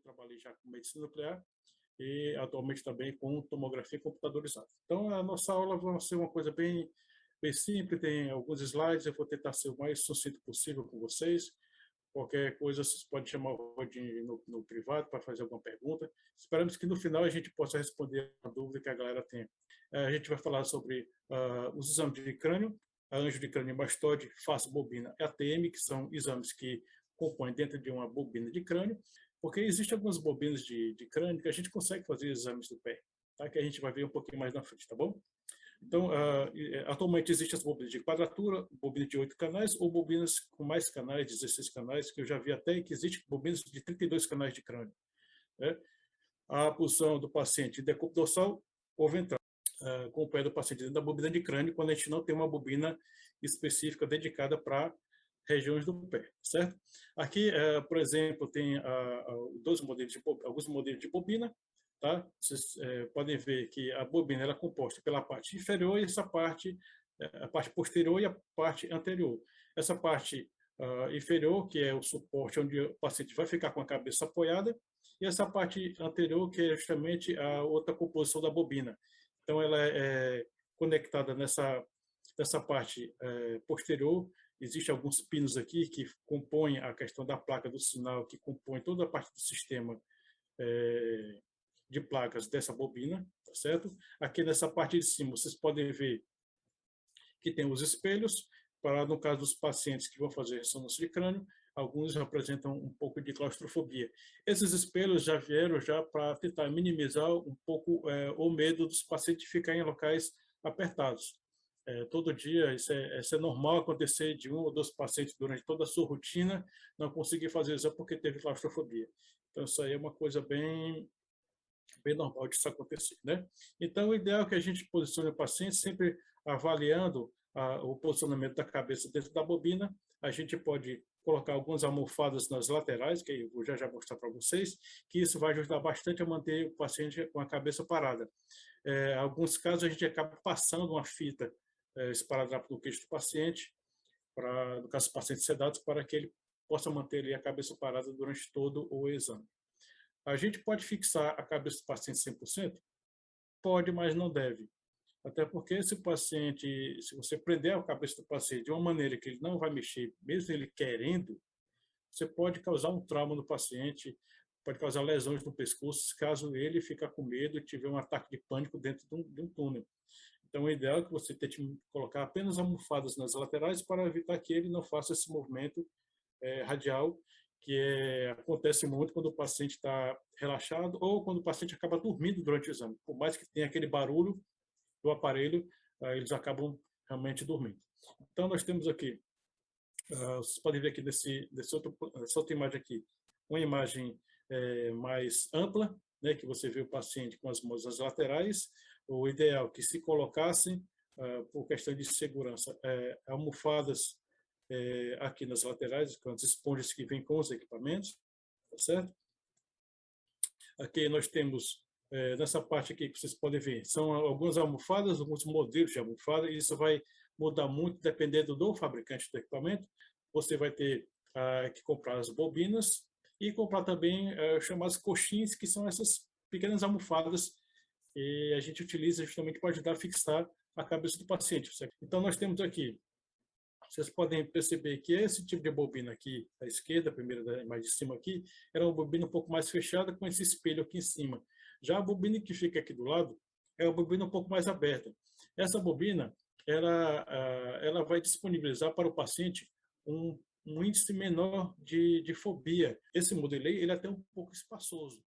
trabalhei já com medicina nuclear e atualmente também com tomografia computadorizada. Então, a nossa aula vai ser uma coisa bem simples, tem alguns slides, eu vou tentar ser o mais sucinto possível com vocês. Qualquer coisa, vocês podem chamar o Rodinho no privado para fazer alguma pergunta. Esperamos que no final a gente possa responder a dúvida que a galera tem. A gente vai falar sobre os exames de crânio, a anjo de crânio mastoide, face, bobina e ATM, que são exames que compõem dentro de uma bobina de crânio, porque existem algumas bobinas de crânio que a gente consegue fazer exames do pé, tá? Que a gente vai ver um pouquinho mais na frente, tá bom? Então, atualmente existem as bobinas de quadratura, bobina de 8 canais, ou bobinas com mais canais, 16 canais, que eu já vi até que existem bobinas de 32 canais de crânio, né? A posição do paciente decúbito dorsal ou ventral, com o pé do paciente dentro da bobina de crânio, quando a gente não tem uma bobina específica dedicada para regiões do pé, certo? Aqui, por exemplo, tem alguns modelos de bobina, tá? Vocês podem ver que a bobina ela é composta pela parte inferior e essa parte, a parte posterior e a parte anterior. Essa parte inferior, que é o suporte onde o paciente vai ficar com a cabeça apoiada, e essa parte anterior, que é justamente a outra composição da bobina. Então, ela é conectada nessa parte posterior. Existem alguns pinos aqui que compõem a questão da placa do sinal, que compõe toda a parte do sistema de placas dessa bobina, tá certo? Aqui nessa parte de cima, vocês podem ver que tem os espelhos, para, no caso dos pacientes que vão fazer ressonância de crânio, alguns apresentam um pouco de claustrofobia. Esses espelhos já vieram para tentar minimizar um pouco o medo dos pacientes de ficarem em locais apertados. Todo dia, isso é normal acontecer de um ou dois pacientes durante toda a sua rotina não conseguir fazer exame porque teve claustrofobia. Então, isso aí é uma coisa bem normal disso acontecer, né? Então, o ideal é que a gente posicione o paciente sempre avaliando o posicionamento da cabeça dentro da bobina. A gente pode colocar algumas almofadas nas laterais, que eu vou já mostrar para vocês, que isso vai ajudar bastante a manter o paciente com a cabeça parada. Em alguns casos, a gente acaba passando uma fita esparadrapo no queixo do paciente, no caso dos pacientes sedados, para que ele possa manter ali a cabeça parada durante todo o exame. A gente pode fixar a cabeça do paciente 100%? Pode, mas não deve. Até porque se você prender a cabeça do paciente de uma maneira que ele não vai mexer, mesmo ele querendo, você pode causar um trauma no paciente, pode causar lesões no pescoço, caso ele fique com medo e tiver um ataque de pânico dentro de um túnel. Então, o ideal é que você tente colocar apenas almofadas nas laterais para evitar que ele não faça esse movimento radial, que acontece muito quando o paciente está relaxado ou quando o paciente acaba dormindo durante o exame. Por mais que tenha aquele barulho do aparelho, eles acabam realmente dormindo. Então, nós temos aqui, vocês podem ver aqui nessa outra imagem aqui, uma imagem mais ampla, né, que você vê o paciente com as mãos nas laterais. O ideal é que se colocassem, por questão de segurança, almofadas aqui nas laterais, com as esponjas que vêm com os equipamentos, tá certo? Aqui nós temos, nessa parte aqui que vocês podem ver, são algumas almofadas, alguns modelos de almofada, e isso vai mudar muito dependendo do fabricante do equipamento. Você vai ter que comprar as bobinas e comprar também chamadas coxins, que são essas pequenas almofadas que a gente utiliza justamente para ajudar a fixar a cabeça do paciente. Certo? Então, nós temos aqui, vocês podem perceber que esse tipo de bobina aqui, à esquerda, a primeira da imagem de cima aqui, era uma bobina um pouco mais fechada com esse espelho aqui em cima. Já a bobina que fica aqui do lado é uma bobina um pouco mais aberta. Essa bobina, ela vai disponibilizar para o paciente um índice menor de fobia. Esse modelo aí, ele é até um pouco espaçoso.